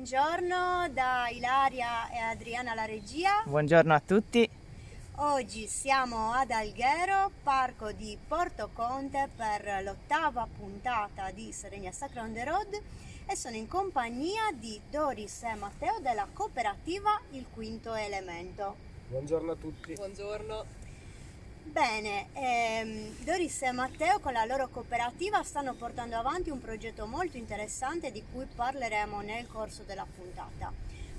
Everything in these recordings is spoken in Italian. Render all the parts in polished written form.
buongiorno da Ilaria e Adriana alla regia. Buongiorno a tutti. Oggi siamo ad Alghero, parco di Porto Conte, per l'8ª puntata di Sardegna Sacra on the Road e sono in compagnia di Doris e Matteo della cooperativa Il Quinto Elemento. Buongiorno a tutti. Buongiorno. Bene, Doris e Matteo con la loro cooperativa stanno portando avanti un progetto molto interessante di cui parleremo nel corso della puntata.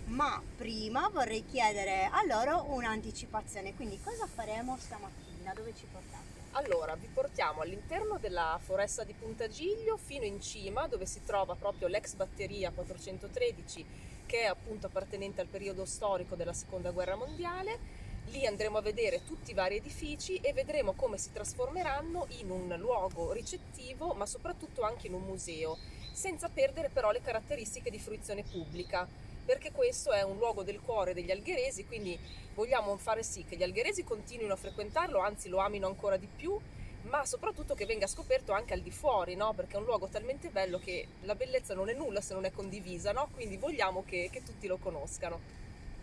Ma prima vorrei chiedere a loro un'anticipazione, quindi cosa faremo stamattina? Dove ci portate? Allora, vi portiamo all'interno della foresta di Puntagiglio fino in cima, dove si trova proprio l'ex batteria 413, che è appunto appartenente al periodo storico della Seconda Guerra Mondiale. Lì andremo a vedere tutti i vari edifici e vedremo come si trasformeranno in un luogo ricettivo, ma soprattutto anche in un museo, senza perdere però le caratteristiche di fruizione pubblica, perché questo è un luogo del cuore degli algheresi, quindi vogliamo fare sì che gli algheresi continuino a frequentarlo, anzi lo amino ancora di più, ma soprattutto che venga scoperto anche al di fuori, no? Perché è un luogo talmente bello che la bellezza non è nulla se non è condivisa, no? Quindi vogliamo che tutti lo conoscano.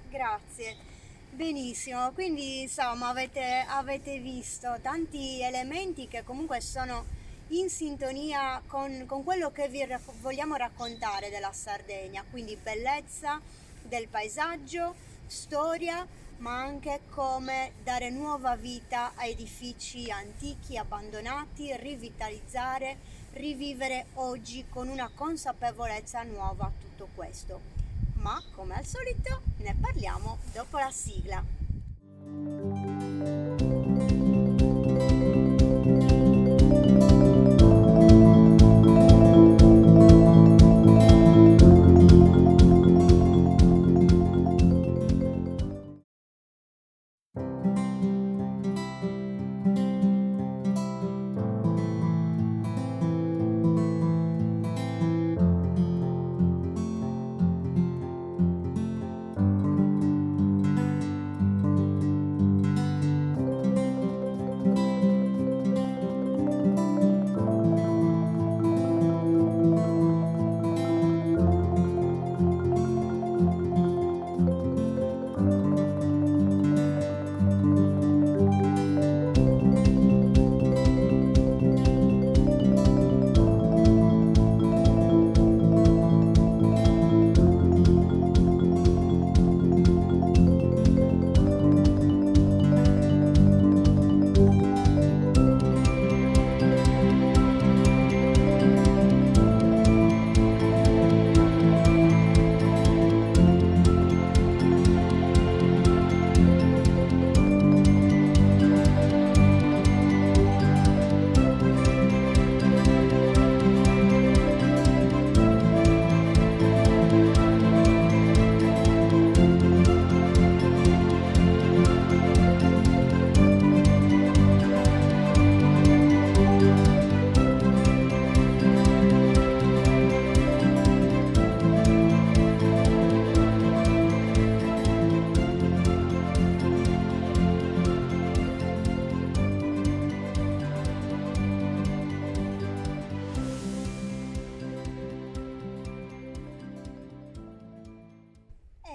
Grazie. Benissimo, quindi insomma avete visto tanti elementi che comunque sono in sintonia con quello che vogliamo raccontare della Sardegna, quindi bellezza del paesaggio, storia, ma anche come dare nuova vita a edifici antichi, abbandonati, rivitalizzare, rivivere oggi con una consapevolezza nuova tutto questo. Ma come al solito ne parliamo dopo la sigla.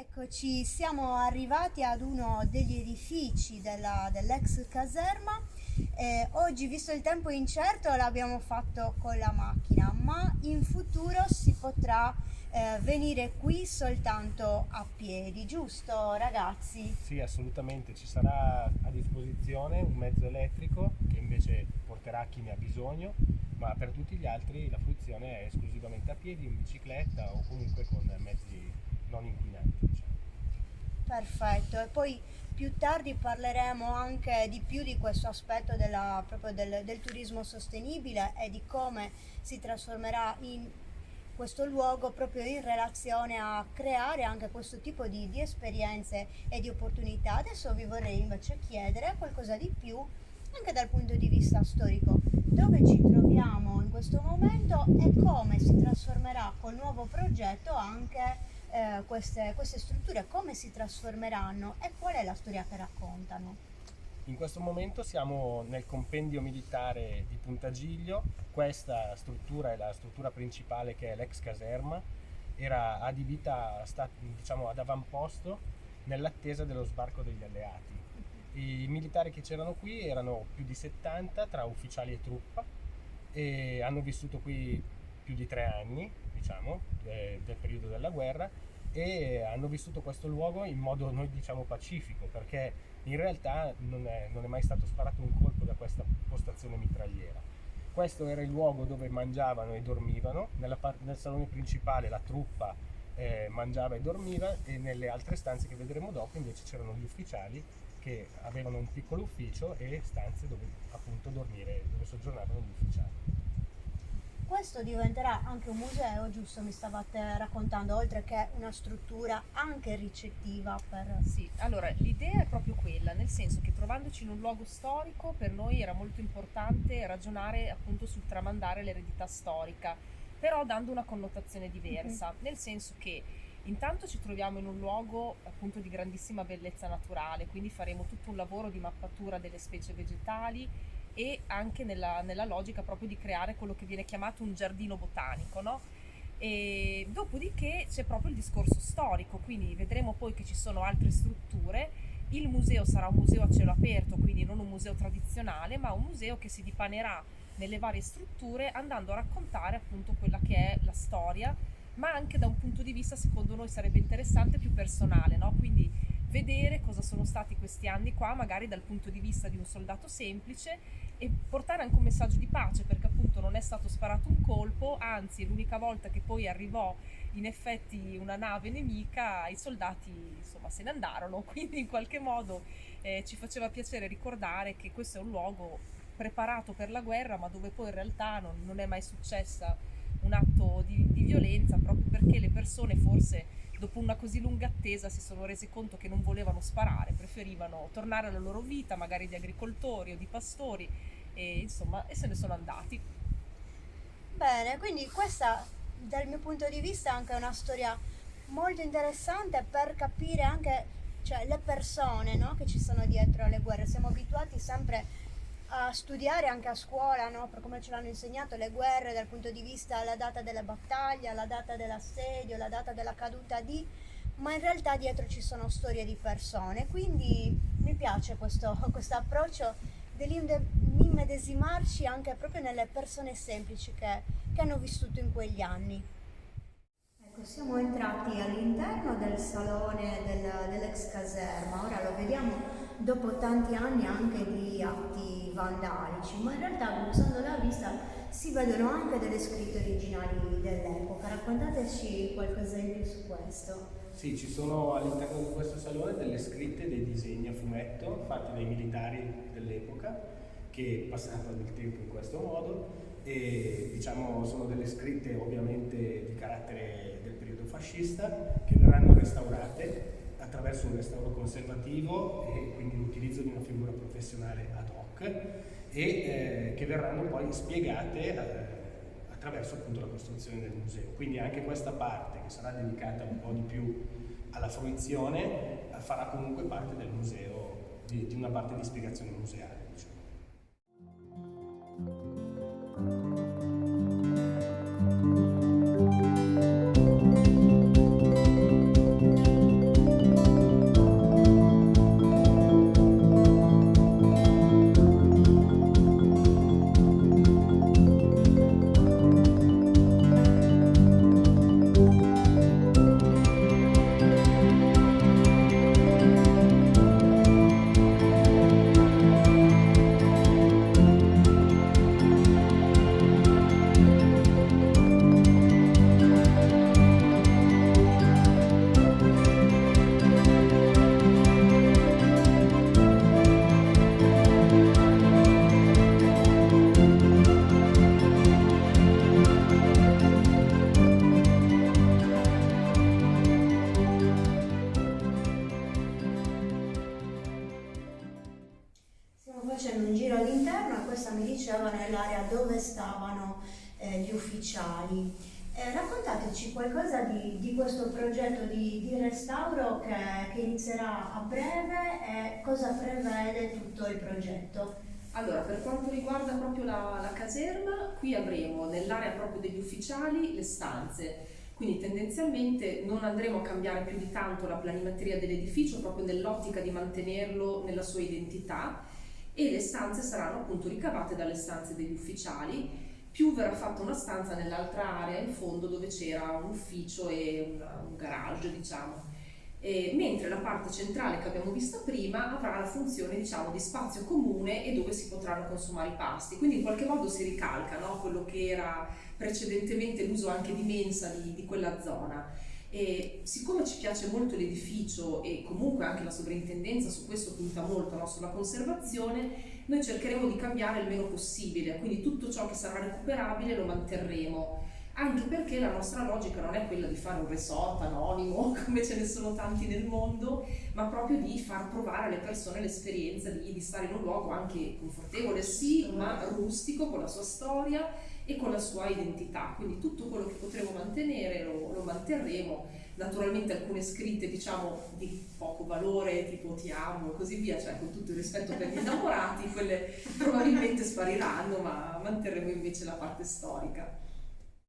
Eccoci, siamo arrivati ad uno degli edifici dell'ex caserma. Oggi, visto il tempo incerto, l'abbiamo fatto con la macchina, ma in futuro si potrà venire qui soltanto a piedi, giusto ragazzi? Sì, assolutamente, ci sarà a disposizione un mezzo elettrico che invece porterà chi ne ha bisogno, ma per tutti gli altri la fruizione è esclusivamente a piedi, in bicicletta o comunque con mezzi non inquinanti, diciamo. Perfetto, e poi più tardi parleremo anche di più di questo aspetto proprio del turismo sostenibile e di come si trasformerà in questo luogo proprio in relazione a creare anche questo tipo di esperienze e di opportunità. Adesso vi vorrei invece chiedere qualcosa di più anche dal punto di vista storico, dove ci troviamo in questo momento e come si trasformerà col nuovo progetto anche queste strutture, come si trasformeranno e qual è la storia che raccontano. In questo momento siamo nel compendio militare di Puntagiglio. Questa struttura è la struttura principale, che è l'ex caserma, era adibita diciamo, ad avamposto nell'attesa dello sbarco degli alleati. I militari che c'erano qui erano più di 70 tra ufficiali e truppa e hanno vissuto qui più di 3 anni, diciamo, del periodo della guerra, e hanno vissuto questo luogo in modo, noi diciamo, pacifico, perché in realtà non è mai stato sparato un colpo da questa postazione mitragliera. Questo era il luogo dove mangiavano e dormivano. Nel salone principale la truppa mangiava e dormiva, e nelle altre stanze che vedremo dopo invece c'erano gli ufficiali che avevano un piccolo ufficio e stanze dove appunto dormire, dove soggiornavano gli ufficiali. Questo diventerà anche un museo, giusto? Mi stavate raccontando, oltre che una struttura anche ricettiva per... Sì, allora l'idea è proprio quella, nel senso che trovandoci in un luogo storico per noi era molto importante ragionare appunto sul tramandare l'eredità storica, però dando una connotazione diversa, nel senso che intanto ci troviamo in un luogo appunto di grandissima bellezza naturale, quindi faremo tutto un lavoro di mappatura delle specie vegetali e anche nella logica proprio di creare quello che viene chiamato un giardino botanico, no? E dopodiché c'è proprio il discorso storico, quindi vedremo poi che ci sono altre strutture. Il museo sarà un museo a cielo aperto, quindi non un museo tradizionale, ma un museo che si dipanerà nelle varie strutture andando a raccontare appunto quella che è la storia, ma anche da un punto di vista, secondo noi sarebbe interessante, più personale, no? Quindi vedere cosa sono stati questi anni qua, magari dal punto di vista di un soldato semplice, e portare anche un messaggio di pace, perché appunto non è stato sparato un colpo, anzi l'unica volta che poi arrivò in effetti una nave nemica i soldati insomma se ne andarono, quindi in qualche modo ci faceva piacere ricordare che questo è un luogo preparato per la guerra, ma dove poi in realtà non è mai successa un atto di violenza, proprio perché le persone forse dopo una così lunga attesa si sono rese conto che non volevano sparare, preferivano tornare alla loro vita, magari di agricoltori o di pastori, e insomma, e se ne sono andati. Bene, quindi questa dal mio punto di vista è anche una storia molto interessante per capire anche, cioè, le persone, no, che ci sono dietro alle guerre. Siamo abituati sempre a studiare anche a scuola, no, per come ce l'hanno insegnato, le guerre dal punto di vista la data della battaglia, la data dell'assedio, la data della caduta di, ma in realtà dietro ci sono storie di persone, quindi mi piace questo approccio dell'immedesimarci anche proprio nelle persone semplici che hanno vissuto in quegli anni. Ecco, siamo entrati all'interno del salone dell'ex caserma, ora lo vediamo dopo tanti anni anche di atti vandalici, ma in realtà usando la vista si vedono anche delle scritte originali dell'epoca. Raccontateci qualcosa in più su questo. Sì, ci sono all'interno di questo salone delle scritte, dei disegni a fumetto fatti dai militari dell'epoca che passavano del tempo in questo modo, e diciamo sono delle scritte ovviamente di carattere del periodo fascista che verranno restaurate attraverso un restauro conservativo e quindi l'utilizzo di una figura professionale ad hoc, e che verranno poi spiegate attraverso appunto la costruzione del museo. Quindi anche questa parte, che sarà dedicata un po' di più alla fruizione, farà comunque parte del museo, di una parte di spiegazione museale, diciamo. Facendo un giro all'interno, e questa mi diceva nell'area dove stavano gli ufficiali. Raccontateci qualcosa di questo progetto di restauro che inizierà a breve e cosa prevede tutto il progetto. Allora, per quanto riguarda proprio la caserma, qui avremo nell'area proprio degli ufficiali le stanze Quindi tendenzialmente non andremo a cambiare più di tanto la planimetria dell'edificio, proprio nell'ottica di mantenerlo nella sua identità, e le stanze saranno appunto ricavate dalle stanze degli ufficiali, più verrà fatta una stanza nell'altra area in fondo dove c'era un ufficio e un garage, diciamo. Mentre la parte centrale che abbiamo visto prima avrà la funzione, diciamo, di spazio comune e dove si potranno consumare i pasti, quindi in qualche modo si ricalca, no? Quello che era precedentemente l'uso anche di mensa di quella zona. E siccome ci piace molto l'edificio e comunque anche la sovrintendenza su questo punta molto, no? Sulla conservazione, noi cercheremo di cambiare il meno possibile, quindi tutto ciò che sarà recuperabile lo manterremo, anche perché la nostra logica non è quella di fare un resort anonimo come ce ne sono tanti nel mondo, ma proprio di far provare alle persone l'esperienza di stare in un luogo anche confortevole, sì, ma rustico, con la sua storia e con la sua identità. Quindi tutto quello che potremo mantenere lo manterremo. Naturalmente alcune scritte, diciamo, di poco valore, tipo ti amo e così via, cioè con tutto il rispetto per gli innamorati, quelle probabilmente spariranno, ma manterremo invece la parte storica.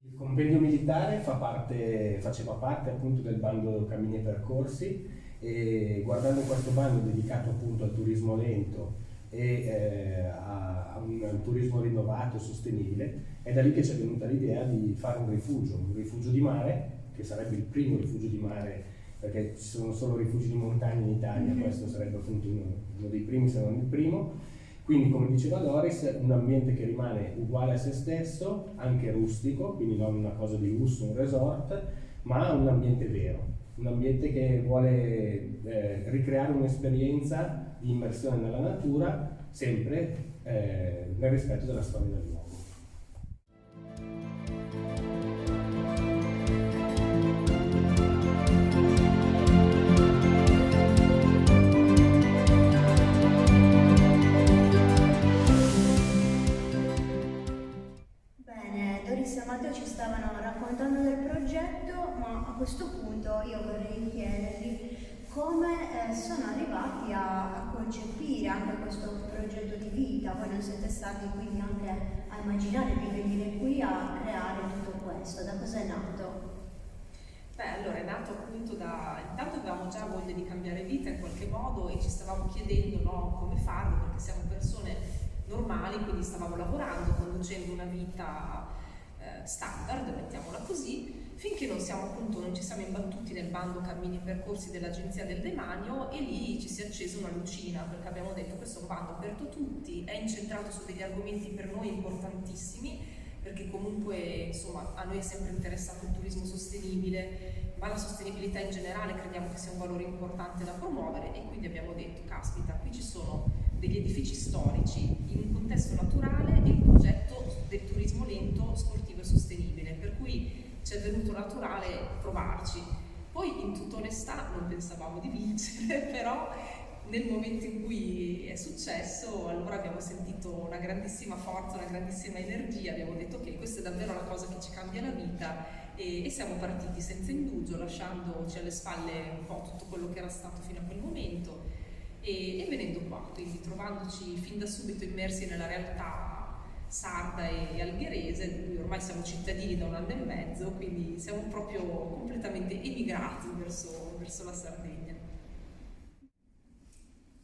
Il compendio militare faceva parte appunto del bando Cammini e Percorsi, e guardando questo bando dedicato appunto al turismo lento e a un turismo rinnovato e sostenibile, è da lì che ci è venuta l'idea di fare un rifugio di mare, che sarebbe il primo rifugio di mare, perché ci sono solo rifugi di montagna in Italia, questo sarebbe appunto uno dei primi, se non il primo. Quindi, come diceva Doris, un ambiente che rimane uguale a se stesso, anche rustico, quindi non una cosa di lusso, un resort, ma un ambiente vero, un ambiente che vuole ricreare un'esperienza di immersione nella natura, sempre nel rispetto della storia del luogo. Doris e Matteo ci stavano raccontando del progetto, ma a questo punto io vorrei chiedergli come sono arrivati a concepire anche questo progetto di vita. Voi non siete stati quindi anche a immaginare di venire qui a creare tutto questo, da cosa è nato? Beh, allora è nato appunto intanto avevamo già voglia di cambiare vita in qualche modo e ci stavamo chiedendo, no, come farlo, perché siamo persone normali, quindi stavamo lavorando, conducendo una vita standard, mettiamola così, finché non ci siamo imbattuti nel bando Cammini e Percorsi dell'Agenzia del Demanio, e lì ci si è accesa una lucina, perché abbiamo detto questo è un bando aperto a tutti, è incentrato su degli argomenti per noi importantissimi, perché comunque insomma a noi è sempre interessato il turismo sostenibile, ma la sostenibilità in generale crediamo che sia un valore importante da promuovere, e quindi abbiamo detto caspita, qui ci sono degli edifici storici in un contesto naturale e il progetto del turismo lento, sportivo e sostenibile, per cui ci è venuto naturale provarci. Poi in tutta onestà non pensavamo di vincere, però nel momento in cui è successo allora abbiamo sentito una grandissima forza, una grandissima energia, abbiamo detto ok, questa è davvero la cosa che ci cambia la vita, e siamo partiti senza indugio, lasciandoci alle spalle un po' tutto quello che era stato fino a quel momento e venendo qua, quindi trovandoci fin da subito immersi nella realtà sarda e algherese, di cui ormai siamo cittadini da 1 anno e mezzo, quindi siamo proprio completamente emigrati verso la Sardegna.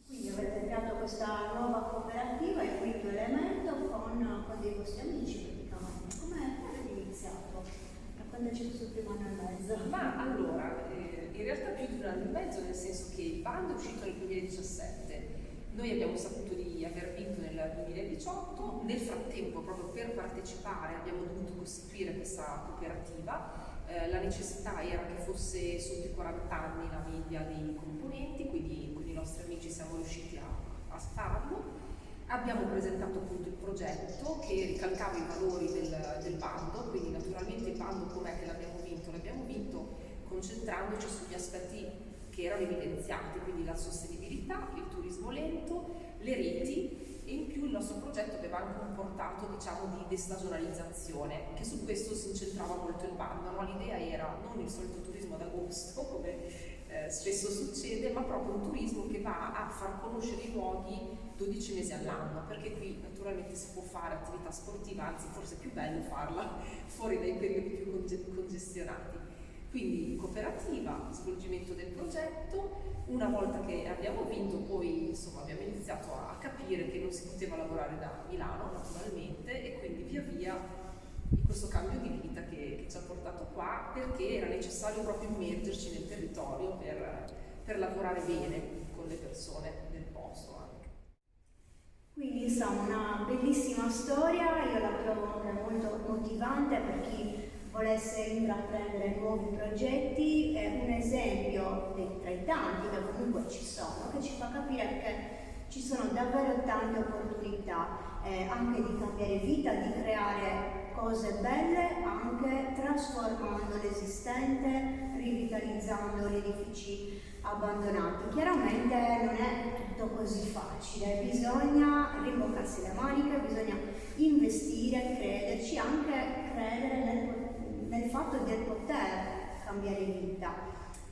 Quindi avete creato questa nuova cooperativa, il quinto elemento, con dei vostri amici praticamente. Come avete iniziato? Raccontaci questo primo anno e mezzo. Ma allora, in realtà più di 1 anno e mezzo, nel senso che il bando è uscito nel 2017, noi abbiamo saputo di aver vinto nel 2018, nel frattempo proprio per partecipare abbiamo dovuto costituire questa cooperativa, la necessità era che fosse sotto i 40 anni la media dei componenti, quindi con i nostri amici siamo riusciti a farlo. Abbiamo presentato appunto il progetto che ricalcava i valori del bando, quindi naturalmente il bando com'è che l'abbiamo vinto? L'abbiamo vinto concentrandoci sugli aspetti che erano evidenziati, quindi la sostenibilità, il turismo lento, le reti, e in più il nostro progetto aveva anche un portato, diciamo, di destagionalizzazione, che su questo si incentrava molto il bando, no? L'idea era non il solito turismo d'agosto, come spesso succede, ma proprio un turismo che va a far conoscere i luoghi 12 mesi all'anno, perché qui naturalmente si può fare attività sportiva, anzi forse è più bello farla fuori dai periodi più congestionati. Quindi cooperativa, svolgimento del progetto. Una volta che abbiamo vinto, poi insomma abbiamo iniziato a capire che non si poteva lavorare da Milano naturalmente, e quindi via via questo cambio di vita che ci ha portato qua, perché era necessario proprio immergerci nel territorio per lavorare bene con le persone del posto anche. Quindi insomma una bellissima storia, io la trovo anche molto motivante per chi volesse intraprendere nuovi progetti, è un esempio tra i tanti che comunque ci sono, che ci fa capire che ci sono davvero tante opportunità anche di cambiare vita, di creare cose belle, anche trasformando l'esistente, rivitalizzando gli edifici abbandonati. Chiaramente non è tutto così facile, bisogna rimboccarsi le maniche, bisogna investire, crederci, anche credere nel fatto di poter cambiare vita.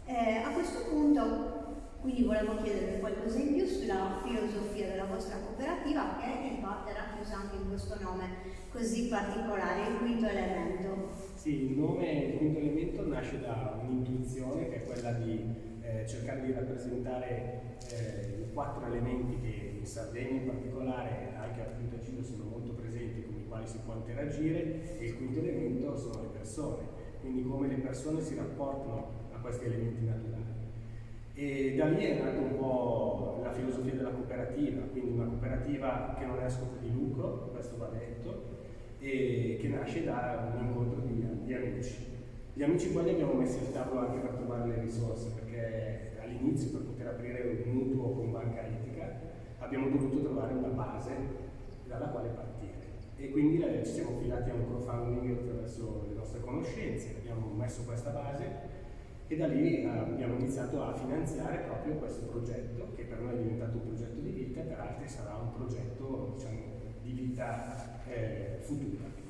A questo punto quindi volevo chiedervi qualcosa in più sulla filosofia della vostra cooperativa, che in parte è racchiusa anche in questo nome così particolare, il quinto elemento. Sì, il nome Il Quinto Elemento nasce da un'intuizione che è quella di cercare di rappresentare i 4 elementi che in Sardegna in particolare, anche a Punta Giglio, sono molto presenti, con i quali si può interagire, e il quinto elemento sono le persone, quindi come le persone si rapportano a questi elementi naturali. E da lì è nata un po' la filosofia della cooperativa, quindi una cooperativa che non è a scopo di lucro, questo va detto, e che nasce da un incontro di amici. Gli amici poi li abbiamo messi al tavolo anche per trovare le risorse, perché all'inizio, per poter aprire un mutuo con banca etica, abbiamo dovuto trovare una base dalla quale partire. E quindi ci siamo affidati a un crowdfunding attraverso le nostre conoscenze, abbiamo messo questa base e da lì abbiamo iniziato a finanziare proprio questo progetto, che per noi è diventato un progetto di vita e per altri sarà un progetto, diciamo, di vita futura.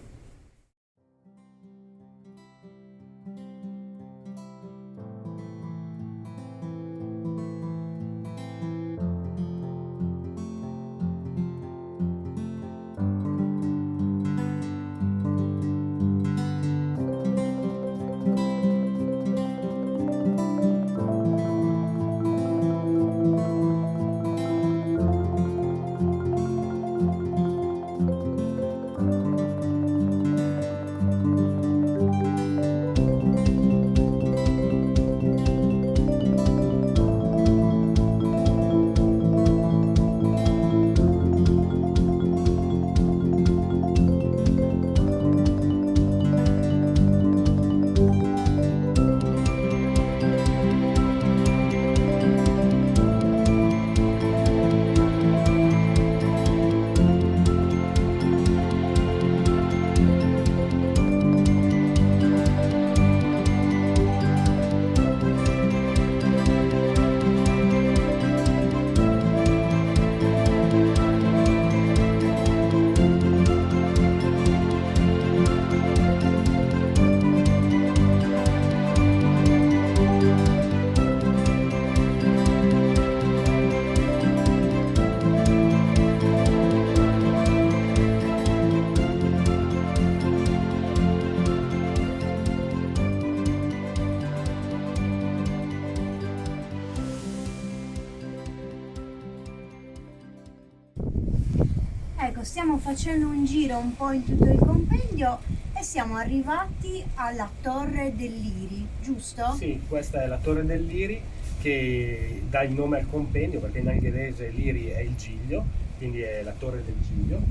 Ecco, stiamo facendo un giro un po' in tutto il compendio e siamo arrivati alla Torre dell'Iri, giusto? Sì, questa è la Torre dell'Iri che dà il nome al compendio, perché in algherese l'Iri è il Giglio, quindi è la Torre del Giglio,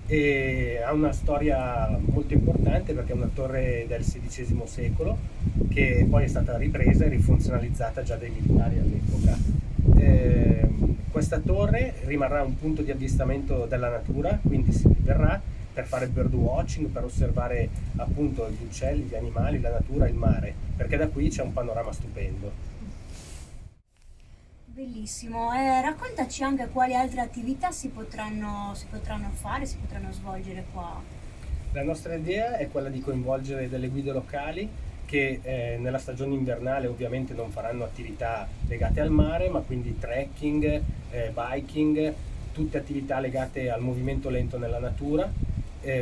e ha una storia molto importante perché è una torre del XVI secolo che poi è stata ripresa e rifunzionalizzata già dai militari all'epoca. Questa torre rimarrà un punto di avvistamento della natura, quindi si verrà per fare bird watching, per osservare appunto gli uccelli, gli animali, la natura, il mare, perché da qui c'è un panorama stupendo. Bellissimo, raccontaci anche quali altre attività si potranno fare, si potranno svolgere qua. La nostra idea è quella di coinvolgere delle guide locali che nella stagione invernale ovviamente non faranno attività legate al mare, ma quindi trekking, biking, tutte attività legate al movimento lento nella natura,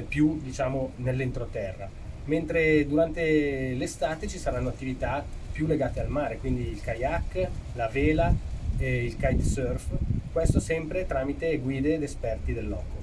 più diciamo nell'entroterra. mentre durante l'estate ci saranno attività più legate al mare, quindi il kayak, la vela e il kitesurf, questo sempre tramite guide ed esperti del loco.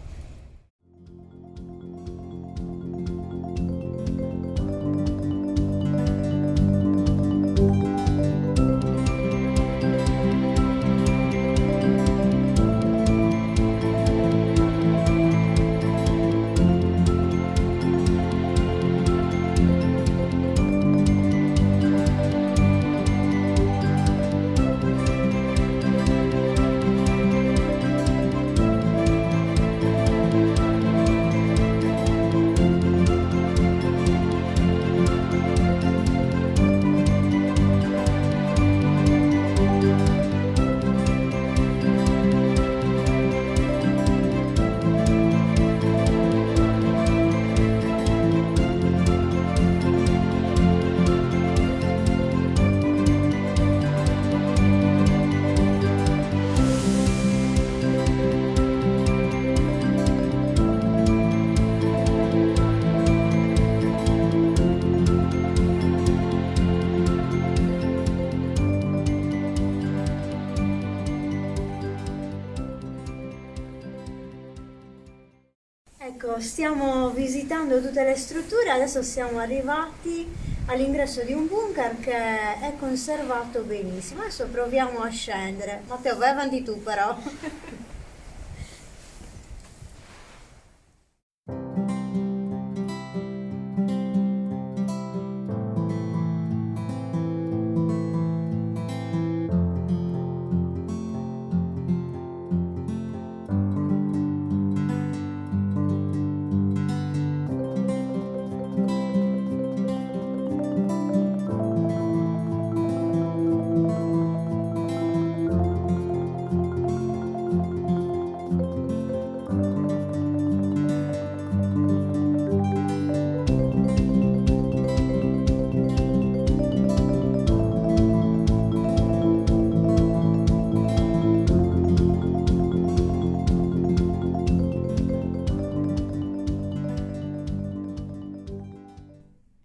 Ecco, stiamo visitando tutte le strutture, adesso siamo arrivati all'ingresso di un bunker che è conservato benissimo. Adesso proviamo a scendere. Matteo, vai avanti tu però.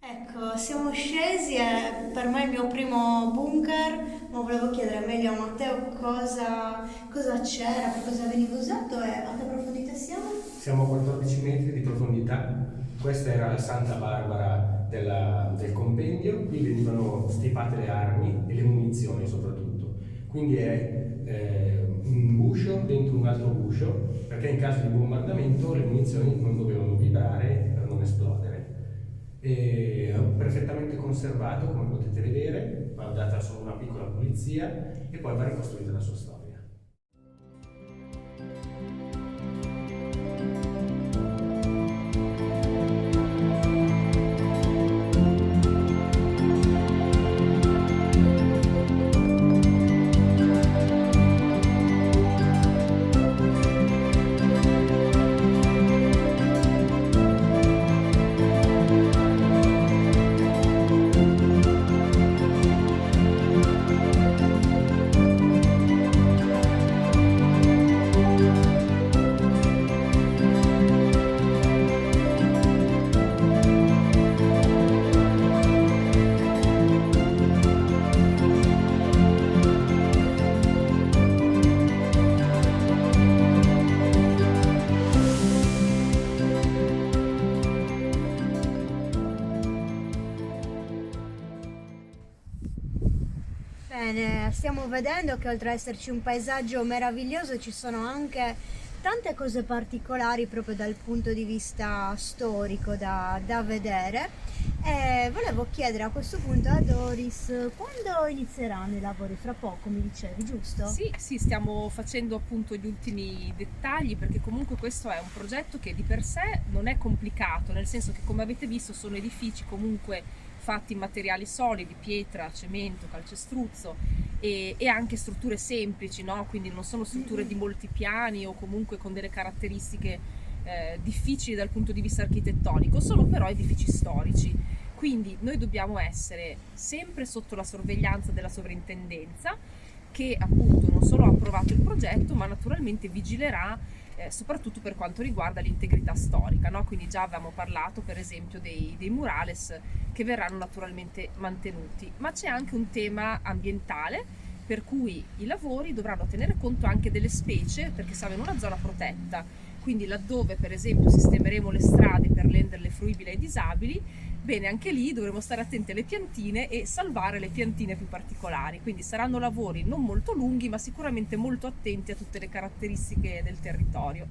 Ecco, siamo scesi e per me è il mio primo bunker, ma volevo chiedere meglio a Matteo cosa c'era, per cosa veniva usato e a che profondità siamo? Siamo a 14 metri di profondità, questa era la Santa Barbara del compendio, qui venivano stipate le armi e le munizioni soprattutto, quindi è un guscio dentro un altro guscio, perché in caso di bombardamento le munizioni non dovevano vibrare per non esplodere. È perfettamente conservato, come potete vedere, va data solo una piccola pulizia e poi va ricostruita la sua storia. Bene, stiamo vedendo che oltre ad esserci un paesaggio meraviglioso ci sono anche tante cose particolari proprio dal punto di vista storico da vedere e volevo chiedere a questo punto a Doris quando inizieranno i lavori, fra poco mi dicevi, giusto? Sì, stiamo facendo appunto gli ultimi dettagli perché comunque questo è un progetto che di per sé non è complicato, nel senso che come avete visto sono edifici comunque fatti in materiali solidi, pietra, cemento, calcestruzzo e anche strutture semplici, no? Quindi non sono strutture di molti piani o comunque con delle caratteristiche difficili dal punto di vista architettonico, sono però edifici storici. Quindi noi dobbiamo essere sempre sotto la sorveglianza della sovrintendenza che appunto non solo ha approvato il progetto ma naturalmente vigilerà soprattutto per quanto riguarda l'integrità storica, no? Quindi già avevamo parlato per esempio dei murales che verranno naturalmente mantenuti, ma c'è anche un tema ambientale, per cui i lavori dovranno tenere conto anche delle specie, perché siamo in una zona protetta, quindi laddove per esempio sistemeremo le strade per renderle fruibili ai disabili, bene, anche lì dovremo stare attenti alle piantine e salvare le piantine più particolari, quindi saranno lavori non molto lunghi ma sicuramente molto attenti a tutte le caratteristiche del territorio.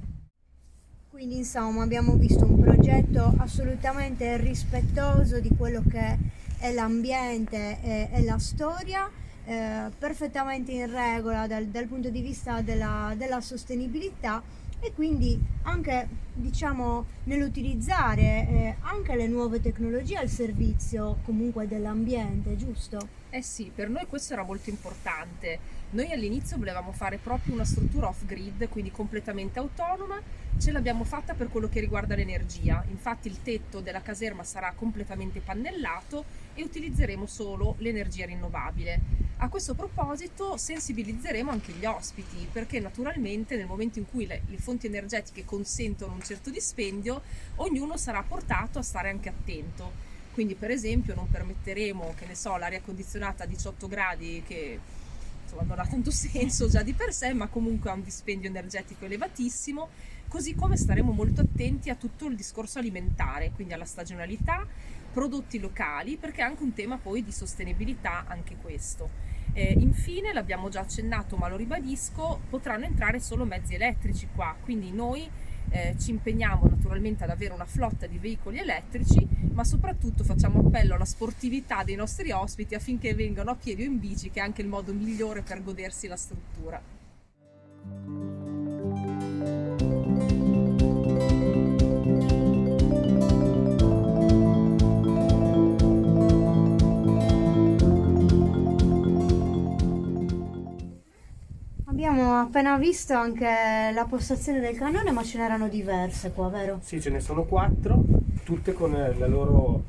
Quindi insomma abbiamo visto un progetto assolutamente rispettoso di quello che è l'ambiente e la storia, perfettamente in regola dal punto di vista della sostenibilità, e quindi anche diciamo nell'utilizzare anche le nuove tecnologie al servizio comunque dell'ambiente, giusto? Eh sì, per noi questo era molto importante. Noi all'inizio volevamo fare proprio una struttura off-grid, quindi completamente autonoma. Ce l'abbiamo fatta per quello che riguarda l'energia. Infatti il tetto della caserma sarà completamente pannellato e utilizzeremo solo l'energia rinnovabile. A questo proposito sensibilizzeremo anche gli ospiti, perché naturalmente nel momento in cui le fonti energetiche consentono un certo dispendio, ognuno sarà portato a stare anche attento. Quindi per esempio non permetteremo, che ne so, l'aria condizionata a 18 gradi, che insomma non ha tanto senso già di per sé, ma comunque ha un dispendio energetico elevatissimo, così come staremo molto attenti a tutto il discorso alimentare, quindi alla stagionalità, prodotti locali, perché è anche un tema poi di sostenibilità anche questo. Infine, l'abbiamo già accennato ma lo ribadisco, potranno entrare solo mezzi elettrici qua, quindi noi ci impegniamo naturalmente ad avere una flotta di veicoli elettrici, ma soprattutto facciamo appello alla sportività dei nostri ospiti affinché vengano a piedi o in bici, che è anche il modo migliore per godersi la struttura. Abbiamo appena visto anche la postazione del cannone, ma ce n'erano diverse qua, vero? Sì, ce ne sono 4, tutte con la loro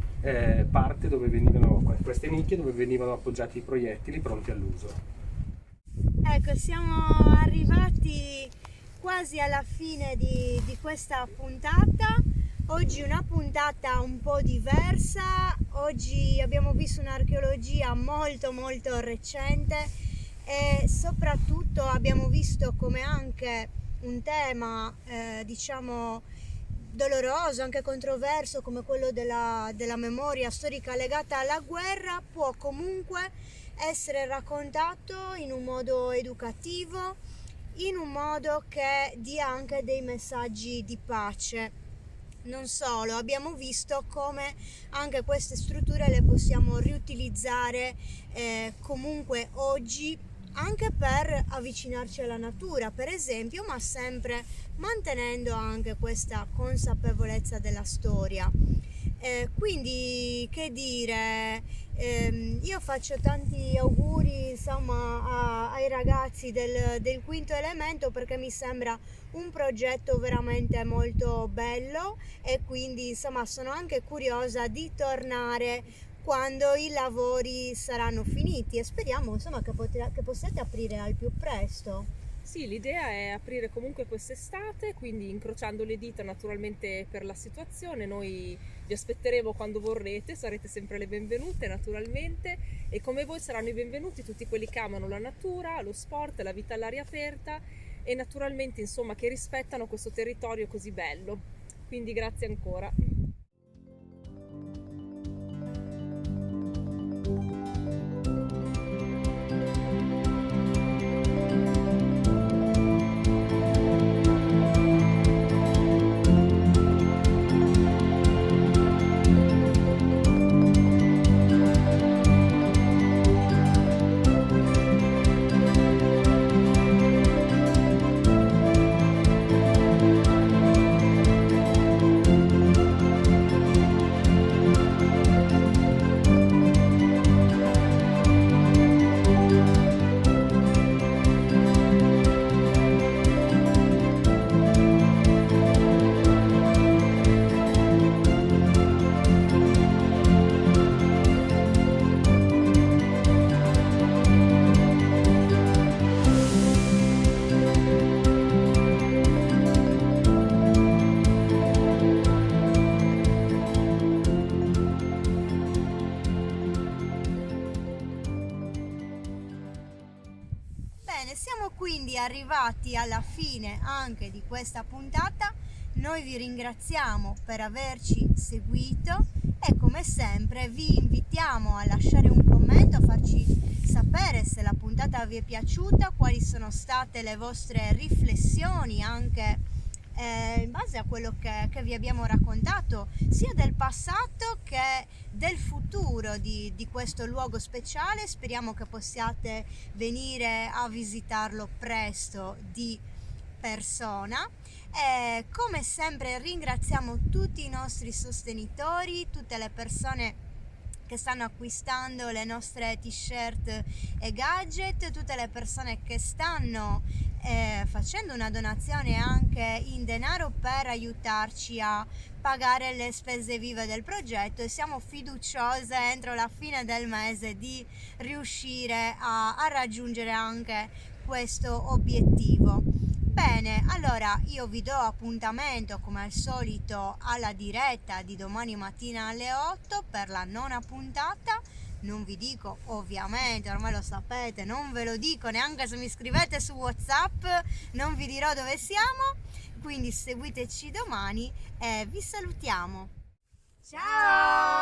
parte dove venivano, queste nicchie dove venivano appoggiati i proiettili pronti all'uso. Ecco, siamo arrivati quasi alla fine di questa puntata. Oggi una puntata un po' diversa. Oggi abbiamo visto un'archeologia molto molto recente e soprattutto abbiamo visto come anche un tema diciamo doloroso, anche controverso, come quello della memoria storica legata alla guerra, può comunque essere raccontato in un modo educativo, in un modo che dia anche dei messaggi di pace. Non solo, abbiamo visto come anche queste strutture le possiamo riutilizzare comunque oggi anche per avvicinarci alla natura, per esempio, ma sempre mantenendo anche questa consapevolezza della storia. Quindi, che dire, io faccio tanti auguri insomma ai ragazzi del quinto elemento, perché mi sembra un progetto veramente molto bello e quindi insomma sono anche curiosa di tornare quando i lavori saranno finiti e speriamo insomma che possiate aprire al più presto. Sì, l'idea è aprire comunque quest'estate, quindi incrociando le dita naturalmente per la situazione. Noi vi aspetteremo quando vorrete, sarete sempre le benvenute naturalmente, e come voi saranno i benvenuti tutti quelli che amano la natura, lo sport, la vita all'aria aperta e naturalmente insomma che rispettano questo territorio così bello. Quindi grazie ancora. Quindi arrivati alla fine anche di questa puntata, noi vi ringraziamo per averci seguito e come sempre vi invitiamo a lasciare un commento, a farci sapere se la puntata vi è piaciuta, quali sono state le vostre riflessioni anche in base a quello che vi abbiamo raccontato, sia del passato che del futuro di questo luogo speciale. Speriamo che possiate venire a visitarlo presto di persona. E come sempre ringraziamo tutti i nostri sostenitori, tutte le persone che stanno acquistando le nostre t-shirt e gadget, tutte le persone che stanno facendo una donazione anche in denaro per aiutarci a pagare le spese vive del progetto, e siamo fiduciose entro la fine del mese di riuscire a raggiungere anche questo obiettivo. Bene, allora io vi do appuntamento come al solito alla diretta di domani mattina alle 8 per la 9ª puntata. Non vi dico, ovviamente, ormai lo sapete, non ve lo dico neanche se mi scrivete su WhatsApp, non vi dirò dove siamo, quindi seguiteci domani e vi salutiamo. Ciao!